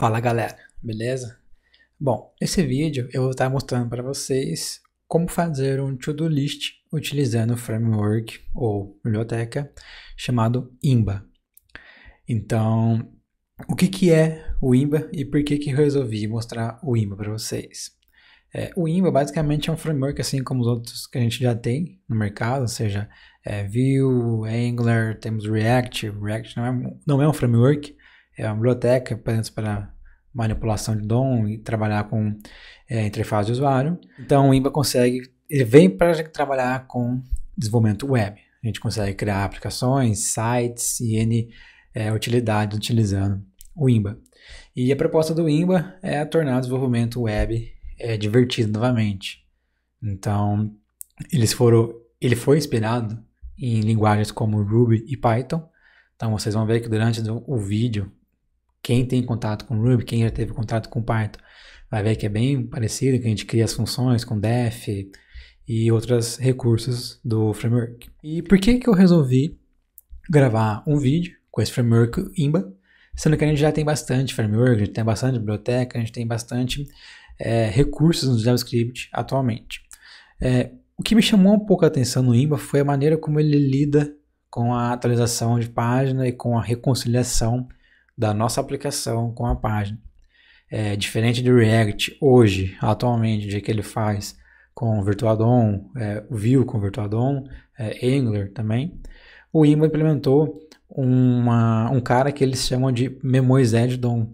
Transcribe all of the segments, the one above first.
Fala galera, beleza? Bom, nesse vídeo eu vou estar mostrando para vocês como fazer um to-do list utilizando o framework ou biblioteca chamado Imba. Então, o que é o Imba e por que eu resolvi mostrar o Imba para vocês? O Imba basicamente é um framework assim como os outros que a gente já tem no mercado, ou seja, Vue, Angular, temos React. React não é um framework, é uma biblioteca para manipulação de DOM e trabalhar com interface de usuário. Então o Imba ele vem para trabalhar com desenvolvimento web. A gente consegue criar aplicações, sites e N utilidades utilizando o Imba. E a proposta do Imba é tornar o desenvolvimento web divertido novamente. Então, ele foi inspirado em linguagens como Ruby e Python. Então, vocês vão ver que durante o vídeo, quem tem contato com Ruby, quem já teve contato com Python, vai ver que é bem parecido, que a gente cria as funções com def e outros recursos do framework. E por que eu resolvi gravar um vídeo com esse framework Imba, sendo que a gente já tem bastante framework, a gente tem bastante biblioteca, a gente tem bastante recursos no JavaScript atualmente. O que me chamou um pouco a atenção no Imba foi a maneira como ele lida com a atualização de página e com a reconciliação da nossa aplicação com a página. Diferente do React hoje, atualmente, o que ele faz com o Virtual DOM, o Vue com o Virtual DOM, Angular também, o Imba implementou um cara que eles chamam de Memoized DOM,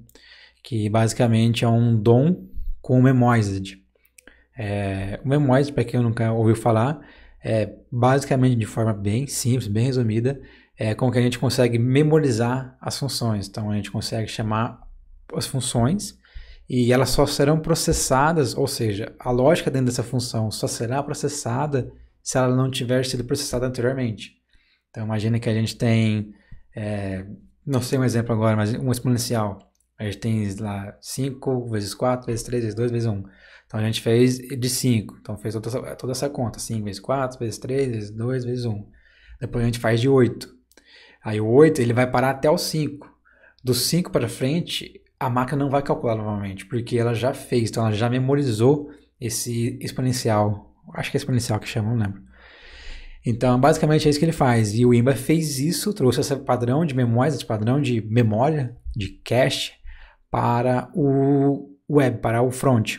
que basicamente é um DOM com Memoized. O Memoized, para quem nunca ouviu falar, basicamente de forma bem simples, bem resumida, como que a gente consegue memorizar as funções. Então a gente consegue chamar as funções e elas só serão processadas, ou seja, a lógica dentro dessa função só será processada se ela não tiver sido processada anteriormente. Então imagina que a gente tem, não sei um exemplo agora, mas um exponencial. A gente tem lá 5 vezes 4 vezes 3 vezes 2 vezes 1. Então a gente fez de 5. Então fez toda essa conta. 5 vezes 4 vezes 3 vezes 2 vezes 1. Depois a gente faz de 8. Aí o 8 ele vai parar até o 5. Do 5 para frente, a máquina não vai calcular novamente, porque ela já fez. Então ela já memorizou esse exponencial. Acho que é exponencial que chama, não lembro. Então, basicamente é isso que ele faz. E o Imba fez isso, trouxe esse padrão de memória, esse padrão de memória, de cache, para o web, para o front.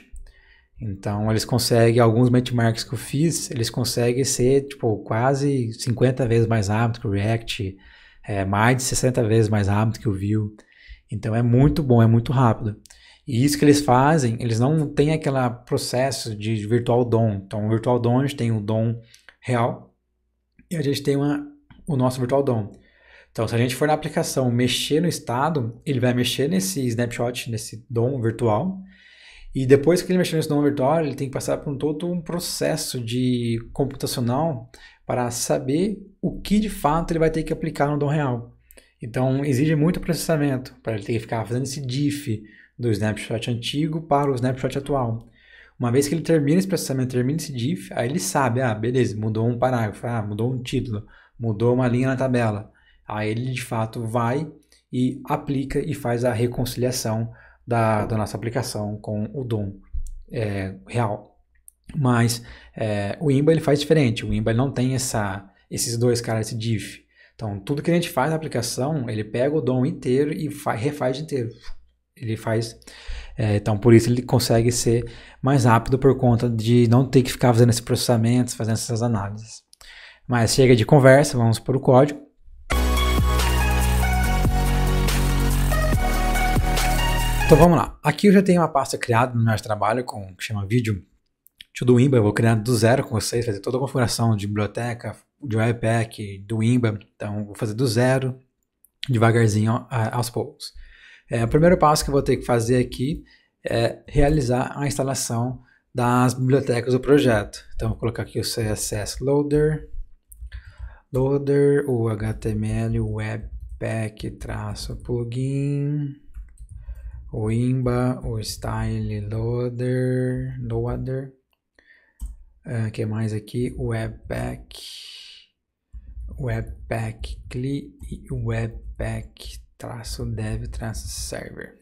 Então, eles conseguem, alguns benchmarks que eu fiz, eles conseguem ser tipo, quase 50 vezes mais rápido que o React, mais de 60 vezes mais rápido que o Vue. Então, é muito bom, é muito rápido. E isso que eles fazem, eles não têm aquele processo de virtual DOM. Então, o virtual DOM, a gente tem o DOM real e a gente tem o nosso virtual DOM. Então, se a gente for na aplicação mexer no estado, ele vai mexer nesse snapshot, nesse DOM virtual. E depois que ele mexer nesse DOM virtual, ele tem que passar por todo um processo de computacional para saber o que de fato ele vai ter que aplicar no DOM real. Então, exige muito processamento para ele ter que ficar fazendo esse diff do snapshot antigo para o snapshot atual. Uma vez que ele termina esse processamento, termina esse diff, aí ele sabe, beleza, mudou um parágrafo, mudou um título, mudou uma linha na tabela. Aí ele de fato vai e aplica e faz a reconciliação da nossa aplicação com o DOM real. Mas o Imba ele faz diferente, o Imba ele não tem esses dois caras, esse diff. Então tudo que a gente faz na aplicação, ele pega o DOM inteiro e refaz inteiro. Ele faz, então por isso ele consegue ser mais rápido por conta de não ter que ficar fazendo esses processamentos, fazendo essas análises. Mas chega de conversa, vamos para o código. Então vamos lá, aqui eu já tenho uma pasta criada no meu trabalho que chama vídeo do Imba. Eu vou criar do zero com vocês, fazer toda a configuração de biblioteca, de Webpack, do Imba. Então vou fazer do zero, devagarzinho aos poucos. O primeiro passo que eu vou ter que fazer aqui é realizar a instalação das bibliotecas do projeto. Então vou colocar aqui o CSS Loader, o HTML, o Webpack, plugin, o Imba, o Style Loader, que mais aqui? O Webpack CLI e o Webpack -dev-server.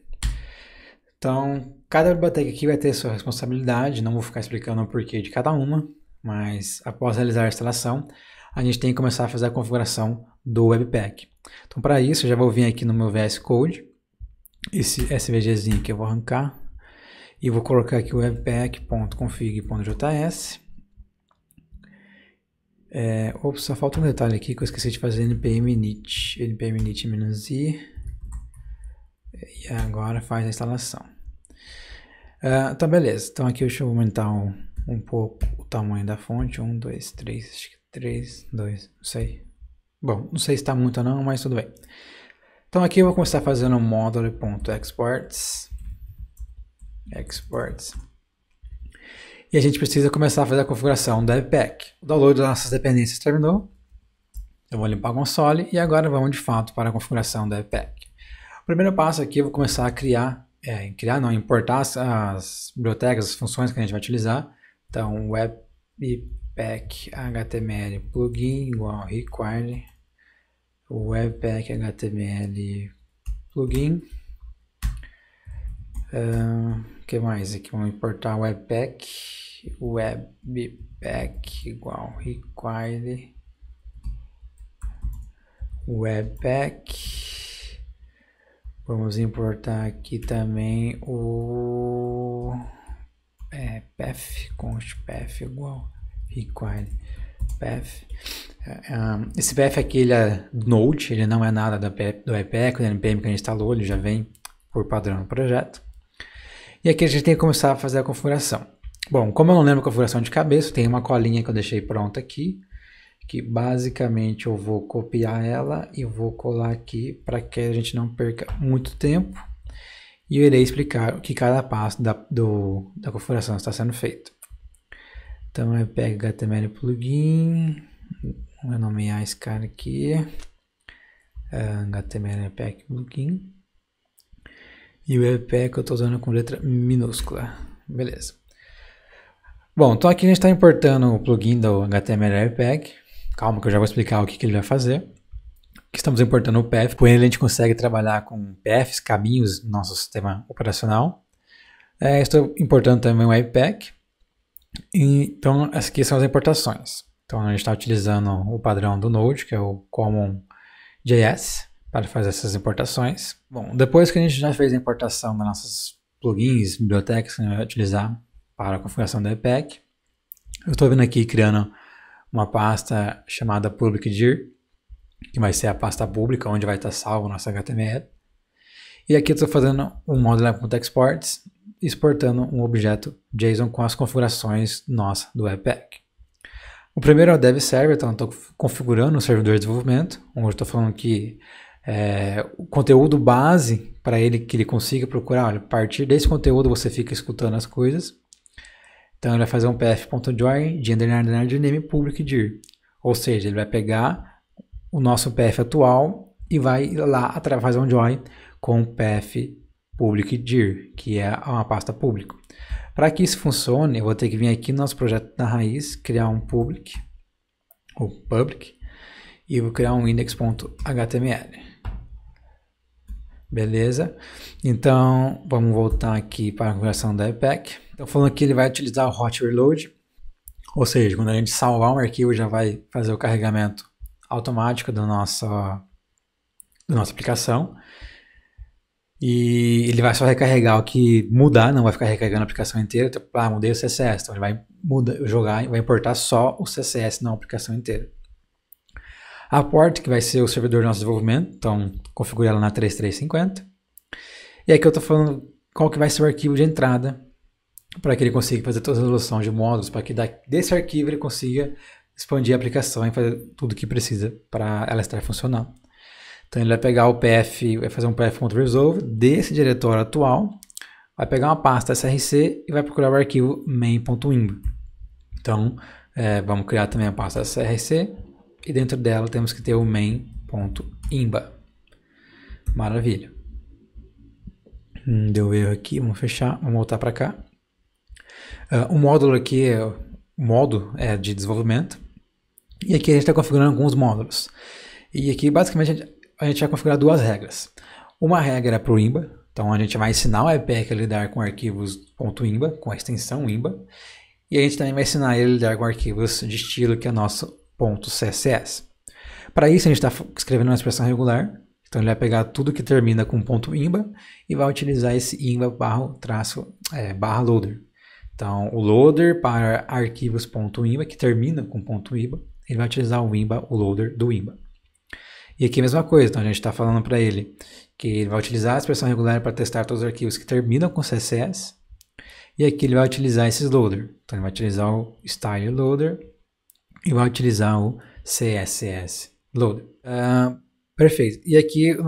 Então, cada biblioteca aqui vai ter sua responsabilidade, não vou ficar explicando o porquê de cada uma, mas após realizar a instalação, a gente tem que começar a fazer a configuração do Webpack. Então, para isso, eu já vou vir aqui no meu VS Code, esse SVGzinho que eu vou arrancar, e vou colocar aqui o webpack.config.js. Ops, só falta um detalhe aqui que eu esqueci de fazer npm init, npm init-i, e agora faz a instalação. Então beleza, então aqui deixa eu aumentar um pouco o tamanho da fonte, 1, 2, 3, acho que 3, 2, não sei. Bom, não sei se está muito ou não, mas tudo bem. Então aqui eu vou começar fazendo module.exports. E a gente precisa começar a fazer a configuração do Webpack. O download das nossas dependências terminou. Eu vou limpar o console e agora vamos de fato para a configuração do Webpack. O primeiro passo aqui eu vou começar a importar as bibliotecas, as funções que a gente vai utilizar. Então, Webpack HTML plugin igual required Webpack HTML plugin. Que mais aqui? Vamos importar Webpack igual required Webpack. Vamos importar aqui também o path, const path igual required path. Esse path aqui ele é Node, ele não é nada do Webpack, do npm que a gente instalou, ele já vem por padrão no projeto. E aqui a gente tem que começar a fazer a configuração. Bom, como eu não lembro a configuração de cabeça, tem uma colinha que eu deixei pronta aqui, que basicamente eu vou copiar ela e vou colar aqui para que a gente não perca muito tempo. E eu irei explicar o que cada passo da configuração está sendo feito. Então eu pego HTML plugin, vou nomear esse cara aqui, HTML pack plugin. E o Webpack eu estou usando com letra minúscula. Beleza. Bom, então aqui a gente está importando o plugin do HTML Webpack. Calma que eu já vou explicar o que ele vai fazer. Aqui estamos importando o path. Com ele a gente consegue trabalhar com paths, caminhos no nosso sistema operacional. Estou importando também o Webpack. Então essas aqui são as importações. Então a gente está utilizando o padrão do Node, que é o CommonJS, para fazer essas importações. Bom, depois que a gente já fez a importação das nossas plugins, bibliotecas que a gente vai utilizar para a configuração do Webpack, eu estou vindo aqui criando uma pasta chamada public.dir, que vai ser a pasta pública onde vai estar salvo o nosso HTML. E aqui eu estou fazendo um module.exports, exportando um objeto JSON com as configurações nossas do Webpack. O primeiro é o dev server, então eu estou configurando o servidor de desenvolvimento, onde eu estou falando que o conteúdo base para que ele consiga procurar, olha, a partir desse conteúdo você fica escutando as coisas. Então ele vai fazer um path.join de name public.dir, ou seja, ele vai pegar o nosso path atual e vai lá fazer um join com o path public.dir, que é uma pasta pública. Para que isso funcione, eu vou ter que vir aqui no nosso projeto da raiz, criar um public, e vou criar um index.html. Beleza? Então, vamos voltar aqui para a configuração do Webpack. Então, falando que ele vai utilizar o hot reload, ou seja, quando a gente salvar um arquivo, já vai fazer o carregamento automático da nossa aplicação. E ele vai só recarregar o que mudar, não vai ficar recarregando a aplicação inteira. Então, mudei o CSS, então ele vai jogar e vai importar só o CSS, não a aplicação inteira. A port, que vai ser o servidor do nosso desenvolvimento, então configure ela na 3350. E aqui eu estou falando qual que vai ser o arquivo de entrada, para que ele consiga fazer toda a resolução de módulos, para que desse arquivo ele consiga expandir a aplicação e fazer tudo o que precisa para ela estar funcionando. Então ele vai pegar o path, vai fazer um path.resolve desse diretório atual, vai pegar uma pasta src e vai procurar o arquivo main.imb. Então vamos criar também a pasta src, e dentro dela temos que ter o main.imba. Maravilha. Deu erro aqui, vamos fechar, vamos voltar para cá. O módulo aqui é de desenvolvimento. E aqui a gente está configurando alguns módulos. E aqui basicamente a gente vai configurar duas regras. Uma regra é para o imba, Então a gente vai ensinar o Webpack a lidar com arquivos .imba, com a extensão imba, e a gente também vai ensinar ele a lidar com arquivos de estilo, que é o nosso .css. Para isso a gente está escrevendo uma expressão regular, então ele vai pegar tudo que termina com .imba e vai utilizar esse imba barra loader. Então o loader para arquivos .imba que termina com .imba, ele vai utilizar o imba, o loader do imba. E aqui a mesma coisa, então a gente está falando para ele que ele vai utilizar a expressão regular para testar todos os arquivos que terminam com CSS, e aqui ele vai utilizar esses loader. Então ele vai utilizar o style loader e vai utilizar o CSS loader. Perfeito. E aqui o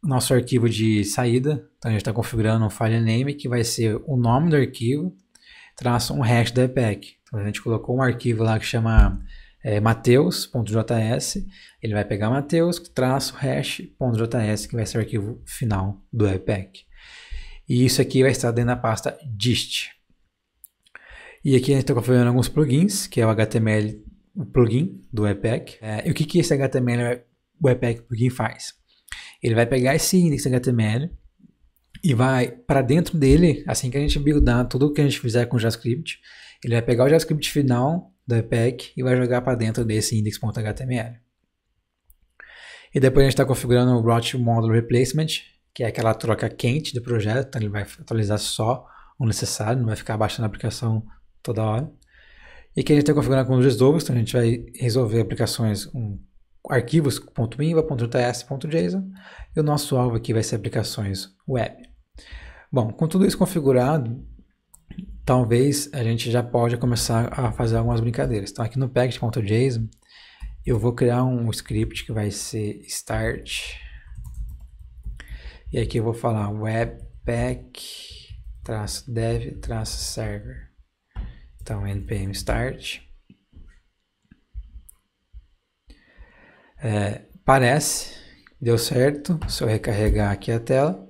nosso arquivo de saída, então a gente está configurando um file name que vai ser o nome do arquivo, traço um hash do Webpack. Então a gente colocou um arquivo lá que chama mateus.js, ele vai pegar mateus, traço hash.js, que vai ser o arquivo final do Webpack. E isso aqui vai estar dentro da pasta dist. E aqui a gente está configurando alguns plugins, que é o HTML, o plugin do Webpack. E o que esse HTML Webpack plugin faz? Ele vai pegar esse index HTML e vai para dentro dele, assim que a gente buildar tudo o que a gente fizer com JavaScript, ele vai pegar o JavaScript final do Webpack e vai jogar para dentro desse index.html. E depois a gente está configurando o Route Model Replacement, que é aquela troca quente do projeto, então ele vai atualizar só o necessário, não vai ficar baixando a aplicação toda hora. E aqui a gente está configurando com os resolvers, então a gente vai resolver aplicações arquivos .imba, .js, .json, e o nosso alvo aqui vai ser aplicações web. Bom, com tudo isso configurado, talvez a gente já pode começar a fazer algumas brincadeiras. Então aqui no package.json eu vou criar um script que vai ser start, e aqui eu vou falar webpack-dev-server. Então npm start. Deu certo. Se eu recarregar aqui a tela,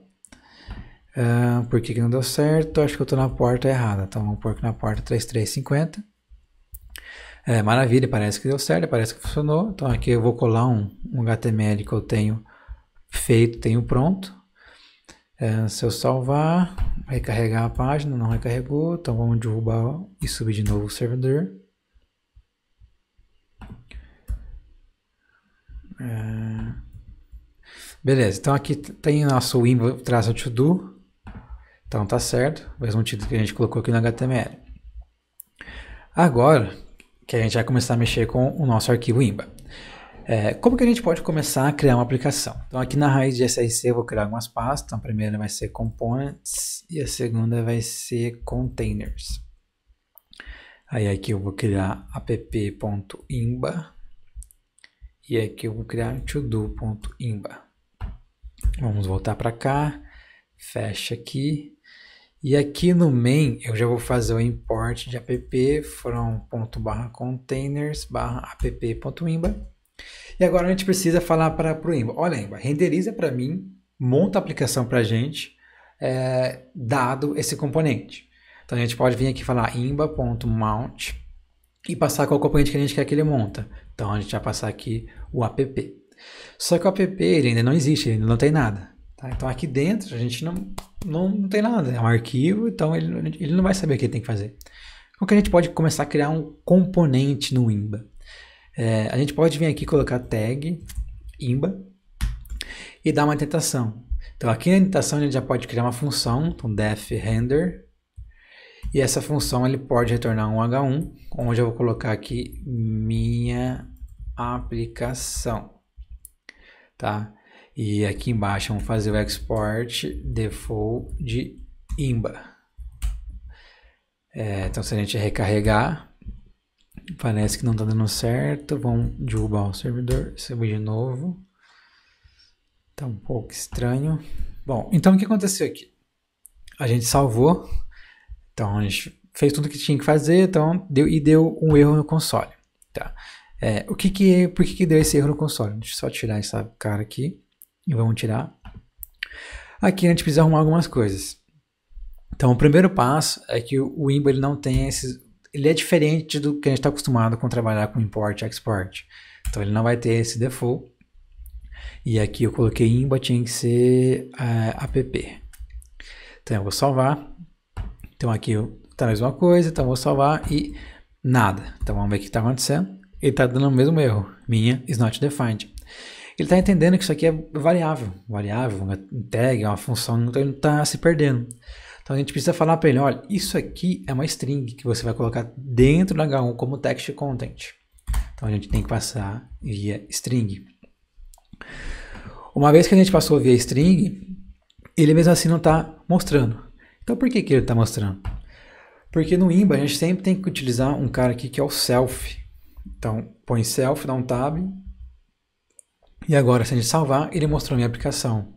por que não deu certo? Acho que eu estou na porta errada, então vamos pôr aqui na porta 3350. Maravilha, parece que deu certo, parece que funcionou. Então aqui eu vou colar um HTML que eu tenho feito, tenho pronto. Se eu salvar, recarregar a página, não recarregou, então vamos derrubar e subir de novo o servidor. Beleza, então aqui tem o nosso imba-to-do, então tá certo, o mesmo título que a gente colocou aqui no HTML. Agora que a gente vai começar a mexer com o nosso arquivo imba. Como que a gente pode começar a criar uma aplicação? Então aqui na raiz de SRC eu vou criar algumas pastas. Então a primeira vai ser components e a segunda vai ser containers. Aí aqui eu vou criar app.imba e aqui eu vou criar todo.imba. Vamos voltar para cá, fecha aqui. E aqui no main eu já vou fazer o import de app from .containers/app.imba. E agora a gente precisa falar para o imba. Olha, imba, renderiza para mim, monta a aplicação para a gente, dado esse componente. Então a gente pode vir aqui e falar imba.mount e passar qual componente que a gente quer que ele monta. Então a gente vai passar aqui o app. Só que o app ele ainda não existe, ele ainda não tem nada. Tá? Então aqui dentro a gente não tem nada, é um arquivo, então ele não vai saber o que ele tem que fazer. Como que a gente pode começar a criar um componente no imba? A gente pode vir aqui e colocar tag imba e dar uma indentação. Então aqui na indentação a gente já pode criar uma função, então def render, e essa função ele pode retornar um H1, onde eu vou colocar aqui minha aplicação, tá? E aqui embaixo vamos fazer o export default de imba. Então se a gente recarregar, parece que não está dando certo. Vamos derrubar o servidor, subir de novo. Tá um pouco estranho. Bom, então o que aconteceu aqui? A gente salvou. Então a gente fez tudo o que tinha que fazer, então deu um erro no console. Tá? Por que deu esse erro no console? Deixa eu só tirar essa cara aqui. E vamos tirar. Aqui a gente precisa arrumar algumas coisas. Então o primeiro passo é que o imba ele não tem esses... Ele é diferente do que a gente está acostumado com trabalhar com import e export. Então ele não vai ter esse default. E aqui eu coloquei imba, tinha que ser app. Então eu vou salvar. Então aqui tá a mesma coisa, então eu vou salvar e nada. Então vamos ver o que está acontecendo. Ele está dando o mesmo erro. Minha is not defined. Ele está entendendo que isso aqui é variável. Variável, uma tag, é uma função, então ele está se perdendo. Então a gente precisa falar para ele, olha, isso aqui é uma string que você vai colocar dentro do H1 como text content. Então a gente tem que passar via string. Uma vez que a gente passou via string, ele mesmo assim não está mostrando. Então por que ele está mostrando? Porque no IMBA a gente sempre tem que utilizar um cara aqui que é o self. Então põe self, dá um tab. E agora se a gente salvar, ele mostrou a minha aplicação.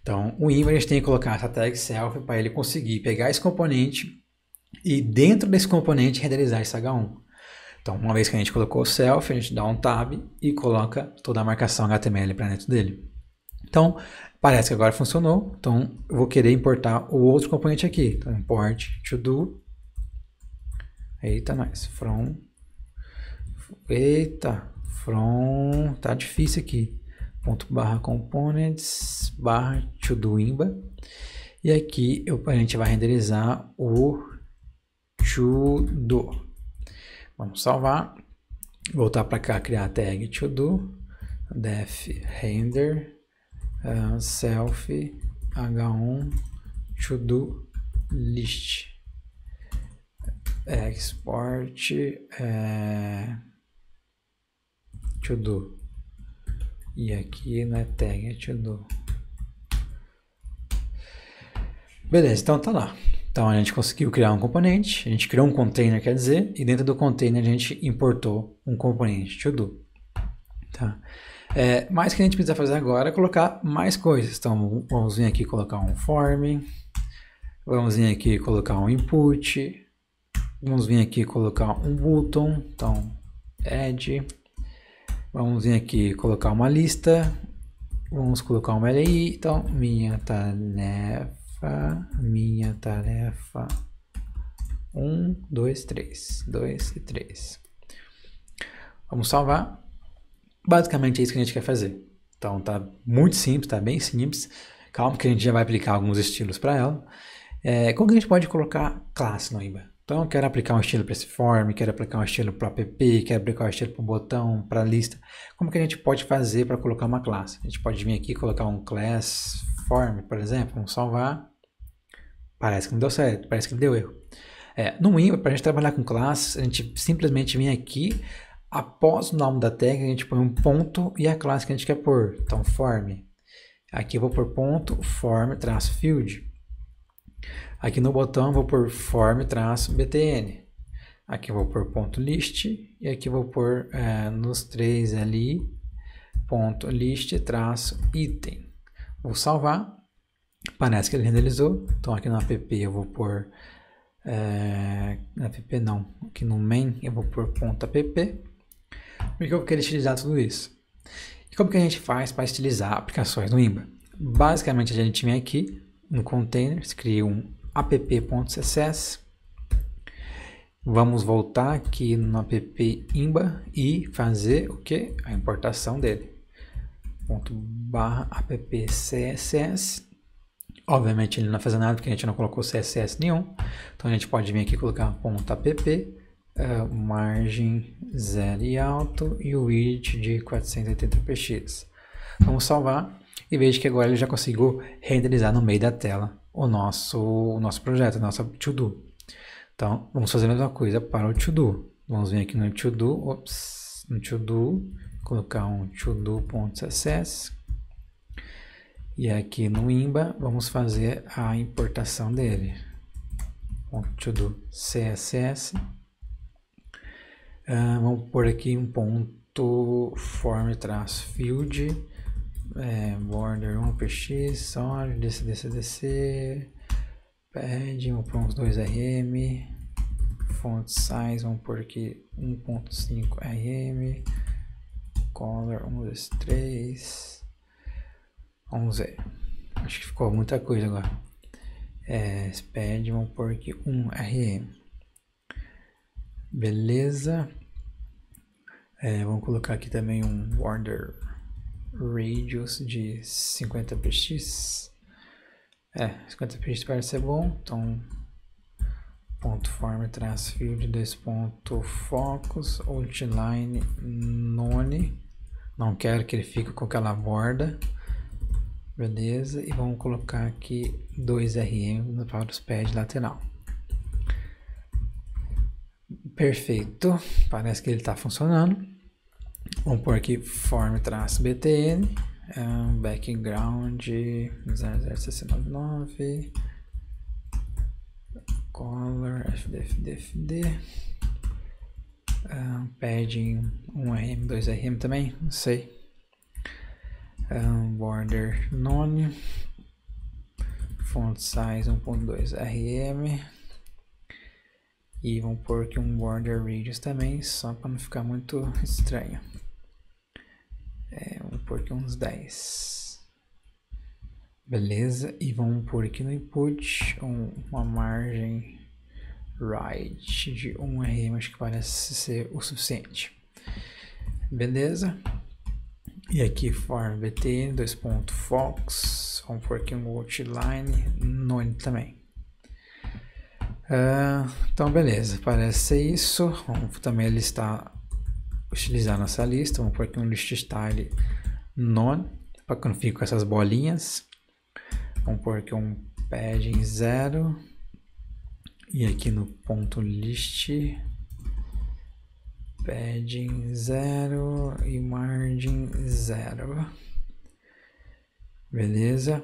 Então o IMBA a gente tem que colocar essa tag self para ele conseguir pegar esse componente e dentro desse componente renderizar esse H1. Então uma vez que a gente colocou o self, a gente dá um tab e coloca toda a marcação HTML para dentro dele. Então, parece que agora funcionou. Então, eu vou querer importar o outro componente aqui. Então, import to-do. Eita, nós. From. Eita. From. Tá difícil aqui. ./components /to-do imba. E aqui a gente vai renderizar o to-do. Vamos salvar. Voltar para cá, criar a tag to-do. Def render. Self H1 to-do list export to-do e aqui na tag to-do. Beleza, então tá lá. Então a gente conseguiu criar um componente, a gente criou um container, quer dizer, e dentro do container a gente importou um componente to-do. Tá? Mas o que a gente precisa fazer agora é colocar mais coisas. Então vamos vir aqui colocar um form, vamos vir aqui colocar um input, vamos vir aqui colocar um button, então add, vamos vir aqui colocar uma lista, vamos colocar uma LI, então minha tarefa 1, 2, 3, 2 e 3. Vamos salvar. Basicamente é isso que a gente quer fazer. Então tá muito simples, tá bem simples. Calma que a gente já vai aplicar alguns estilos para ela. Como que a gente pode colocar classe no IMBA? Então eu quero aplicar um estilo para esse form, quero aplicar um estilo para app, quero aplicar um estilo para o botão, para a lista. Como que a gente pode fazer para colocar uma classe? A gente pode vir aqui e colocar um class form, por exemplo. Vamos salvar. Parece que não deu certo, parece que deu erro. No IMBA, para a gente trabalhar com classes, a gente simplesmente vem aqui. Após o nome da tag, a gente põe um ponto e a classe que a gente quer pôr. Então, form. Aqui eu vou pôr ponto, form-field. Aqui no botão eu vou pôr form-btn. Aqui eu vou pôr ponto list. E aqui eu vou pôr nos três ali, ponto list-item. Vou salvar. Parece que ele renderizou. Então aqui no app eu vou pôr... app não. Aqui no main eu vou pôr ponto app. Porque eu quero estilizar tudo isso. E como que a gente faz para estilizar aplicações no IMBA? Basicamente a gente vem aqui no container, cria um app.css. Vamos voltar aqui no app IMBA e fazer o que? A importação dele. ./app.css. Obviamente ele não vai fazer nada porque a gente não colocou CSS nenhum. Então a gente pode vir aqui e colocar .app. Margem 0 e alto e o width de 480px. Vamos salvar e veja que agora ele já conseguiu renderizar no meio da tela o nosso projeto, a nossa to-do. Então vamos fazer a mesma coisa para o to-do. Vamos vir aqui no to-do, colocar um to-do.css e aqui no IMBA vamos fazer a importação dele. To-do CSS. Vamos pôr aqui um ponto form-field, border 1px, solid, dc, pad, vamos pôr uns 2rm, font size, vamos pôr aqui 1.5rm, color 1, 2, 3, vamos ver, acho que ficou muita coisa agora, pad, vamos pôr aqui 1rm, beleza. Vamos colocar aqui também um border radius de 50px. 50% parece ser bom, então ponto form traço field 2 ponto focus outline none, não quero que ele fique com aquela borda, beleza, e vamos colocar aqui 2 rm para os pés lateral. Perfeito, parece que ele está funcionando. Vamos pôr aqui form-btn, background 0069, color fd, padding 1rm, 2rm também, não sei, border none, font size 1.2 rm, e vamos pôr aqui um border radius também, só para não ficar muito estranho. Vamos pôr aqui uns 10. Beleza, e vamos pôr aqui no input uma margem right de 1rm, acho que parece ser o suficiente. Beleza, e aqui form btn 2.fox, vamos pôr aqui um outline none também. Então beleza, parece ser isso. Vamos também listar, utilizar nossa lista. Vamos pôr aqui um list style none, para que não fique com essas bolinhas. Vamos pôr aqui um padding 0, e aqui no ponto list padding 0 e margin 0. Beleza.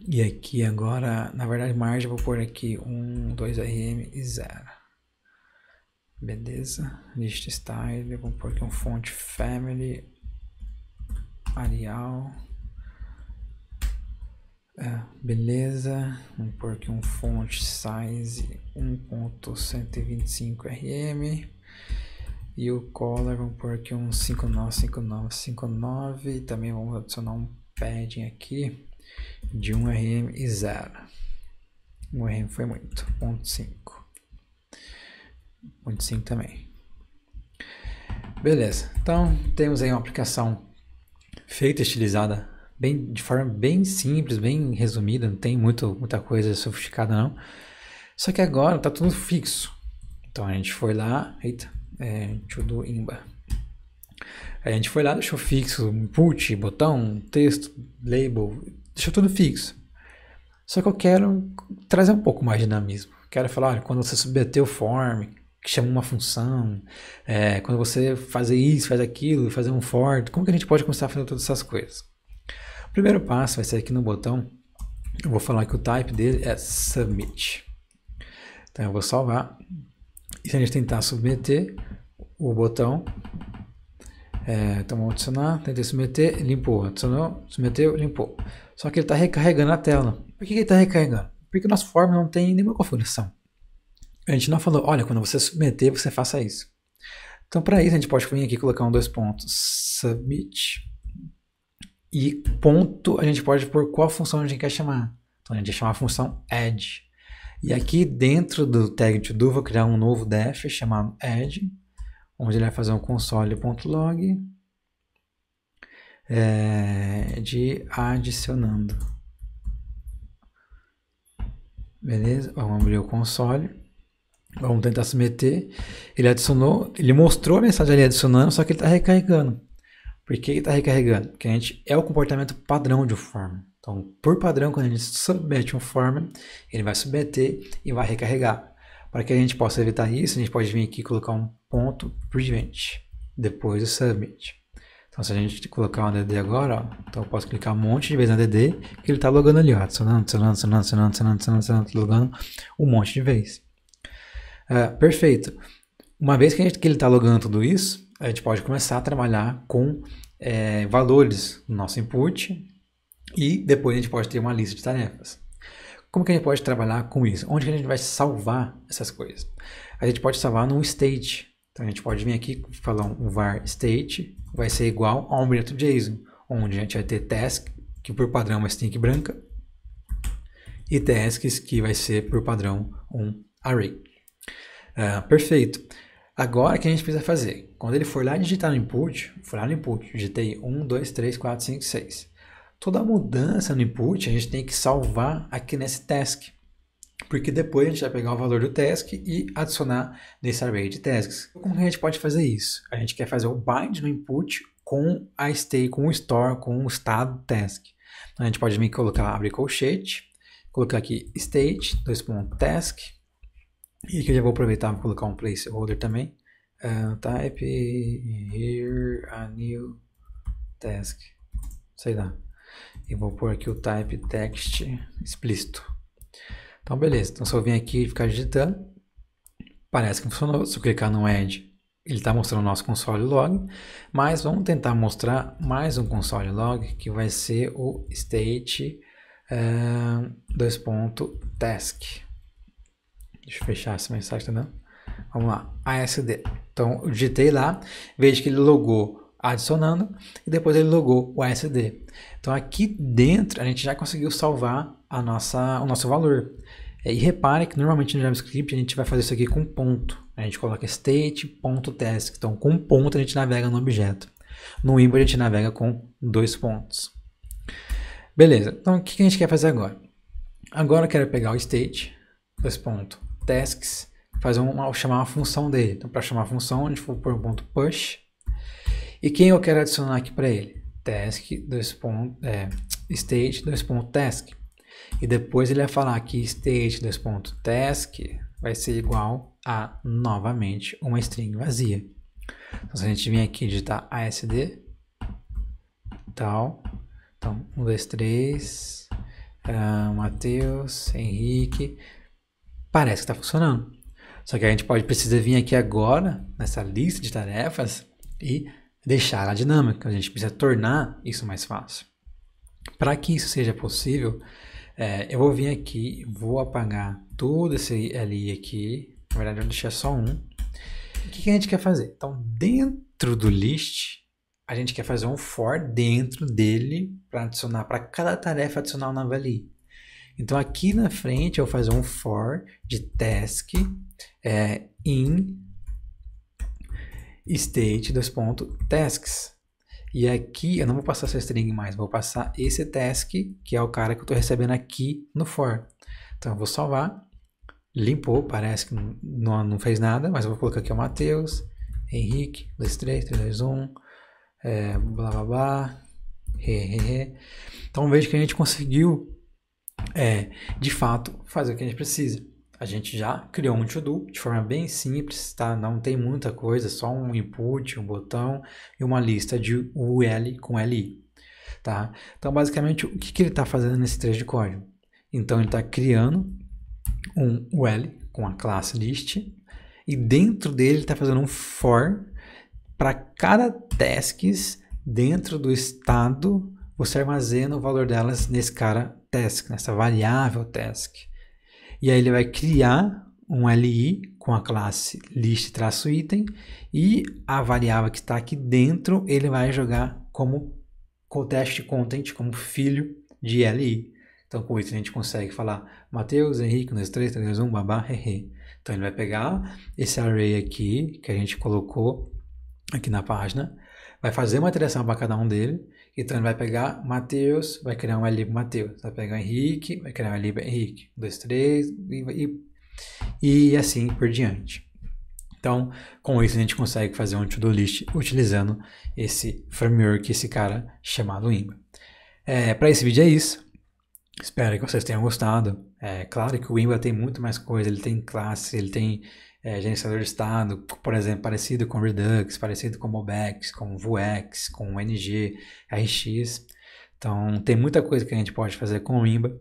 E aqui agora, na verdade, margem, vou pôr aqui 2rm e 0. Beleza. List style, vou pôr aqui um font family, Arial. Beleza. Vamos pôr aqui um font size 1.125 rm. E o color, vamos pôr aqui um 595959. E também vamos adicionar um padding aqui de 1rm e 0. 1rm foi muito. 0.5. 0.5 também. Beleza. Então, temos aí uma aplicação feita, estilizada, de forma bem simples, bem resumida. Não tem muita coisa sofisticada, não. Só que agora está tudo fixo. Então, a gente foi lá... Eita. To-do imba. A gente foi lá, deixou fixo input, botão, texto, label, deixou tudo fixo. Só que eu quero trazer um pouco mais de dinamismo. Quero falar, olha, quando você submeter o form, que chama uma função, quando você fazer isso, faz aquilo, fazer um for, como que a gente pode começar a fazer todas essas coisas? O primeiro passo vai ser aqui no botão. Eu vou falar que o type dele é submit. Então eu vou salvar. E se a gente tentar submeter o botão, então vamos adicionar, tentei submeter, limpou, adicionou, submeteu, limpou. Só que ele está recarregando a tela. Por que ele está recarregando? Porque o nosso form não tem nenhuma configuração. A gente não falou, olha, quando você submeter, você faça isso. Então para isso a gente pode vir aqui e colocar um 2 pontos, submit, e ponto, a gente pode pôr qual função a gente quer chamar. Então a gente vai chamar a função add. E aqui dentro do tag to-do, vou criar um novo def chamado add, onde ele vai fazer um console.log de adicionando. Beleza? Vamos abrir o console. Vamos tentar submeter. Ele adicionou, ele mostrou a mensagem ali adicionando, só que ele está recarregando. Por que ele está recarregando? Porque a gente é o comportamento padrão de um form. Então, por padrão, quando a gente submete um form, ele vai submeter e vai recarregar. Para que a gente possa evitar isso, a gente pode vir aqui e colocar um ponto prevent depois do submit. Então, se a gente colocar um ADD agora, ó, então eu posso clicar um monte de vezes no ADD, que ele está logando ali, ó, adicionando, logando um monte de vezes. Perfeito. Uma vez que ele está logando tudo isso, a gente pode começar a trabalhar com valores no nosso input. E depois a gente pode ter uma lista de tarefas. Como que a gente pode trabalhar com isso? Onde que a gente vai salvar essas coisas? A gente pode salvar num state. Então a gente pode vir aqui e falar um var state vai ser igual a um objeto JSON, onde a gente vai ter task, que por padrão é uma string branca, e tasks, que vai ser por padrão um array. Perfeito. Agora o que a gente precisa fazer? Quando ele for lá digitar no input, digitei 1, 2, 3, 4, 5, 6. toda mudança no input a gente tem que salvar aqui nesse task. Porque depois a gente vai pegar o valor do task e adicionar nesse array de tasks. Como que a gente pode fazer isso? A gente quer fazer o bind no input com a state, com o store, com o estado do task. Então a gente pode colocar, abrir colchete, colocar aqui state, task, e aqui eu já vou aproveitar para colocar um placeholder também. Type here a new task, sei lá. E vou pôr aqui o type text explícito. Então beleza, então se eu vim aqui e ficar digitando, parece que funcionou. Se eu clicar no add, ele está mostrando o nosso console log, mas vamos tentar mostrar mais um console log, que vai ser o state task. Deixa eu fechar essa mensagem, tá vendo? Vamos lá, ASD. Então eu digitei lá, vejo que ele logou adicionando e depois ele logou o ASD. Então aqui dentro a gente já conseguiu salvar o nosso valor. E repare que normalmente no JavaScript a gente vai fazer isso aqui com ponto. A gente coloca state.task. Então com ponto a gente navega no objeto. No Ember a gente navega com 2 pontos. Beleza, então o que a gente quer fazer agora? Agora eu quero pegar o state, tasks, chamar uma função dele. Então para chamar a função a gente for por um ponto push. E quem eu quero adicionar aqui para ele? State.task. E depois ele vai falar que state.task vai ser igual a, novamente, uma string vazia. Então, se a gente vir aqui digitar ASD, tal, então, 1, 2, 3, Matheus, Henrique, parece que está funcionando. Só que a gente precisa vir aqui agora, nessa lista de tarefas, e deixar ela dinâmica. A gente precisa tornar isso mais fácil. Para que isso seja possível, eu vou vir aqui, vou apagar todo esse li aqui. Na verdade, eu vou deixar só um. O que a gente quer fazer? Então, dentro do list, a gente quer fazer um for dentro dele para adicionar, para cada tarefa adicionar um nova ali. Então, aqui na frente, eu vou fazer um for de task in state.tasks. E aqui eu não vou passar essa string mais, vou passar esse task, que é o cara que eu estou recebendo aqui no for. Então eu vou salvar, limpou, parece que não fez nada, mas eu vou colocar aqui o Matheus, Henrique, 2, 3, 3, 2, 1, blá blá blá, Então veja que a gente conseguiu, de fato, fazer o que a gente precisa. A gente já criou um to-do de forma bem simples, tá? Não tem muita coisa, só um input, um botão e uma lista de UL com LI, tá? Então, basicamente, o que ele está fazendo nesse trecho de código? Então, ele está criando um UL com a classe list e dentro dele ele está fazendo um for para cada tasks dentro do estado, você armazena o valor delas nesse cara task, nessa variável task. E aí ele vai criar um LI com a classe list-item e a variável que está aqui dentro ele vai jogar como test content, como filho de LI. Então com isso a gente consegue falar Matheus, Henrique, 1, 2, 3, 3, 2, 1, babá, hehe. Então ele vai pegar esse array aqui que a gente colocou aqui na página, vai fazer uma interação para cada um dele. Então ele vai pegar Matheus, vai criar um LI para Matheus, vai pegar Henrique, vai criar um LI para Henrique, 1, 2, 3 e assim por diante. Então com isso a gente consegue fazer um to-do list utilizando esse framework, esse cara chamado Ember. Para esse vídeo é isso. Espero que vocês tenham gostado. Claro que o Ember tem muito mais coisa, ele tem classe, ele tem gerenciador de estado, por exemplo, parecido com Redux, parecido com Mobex, com Vuex, com NG, RX. Então tem muita coisa que a gente pode fazer com o Ember,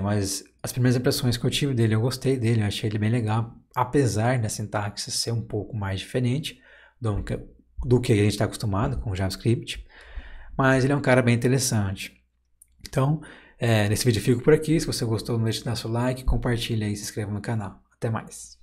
mas as primeiras impressões que eu tive dele, eu gostei dele, eu achei ele bem legal, apesar da sintaxe ser um pouco mais diferente do que a gente está acostumado com o JavaScript, mas ele é um cara bem interessante. Então, nesse vídeo eu fico por aqui. Se você gostou, não deixe de dar seu like, compartilha e se inscreva no canal. Até mais!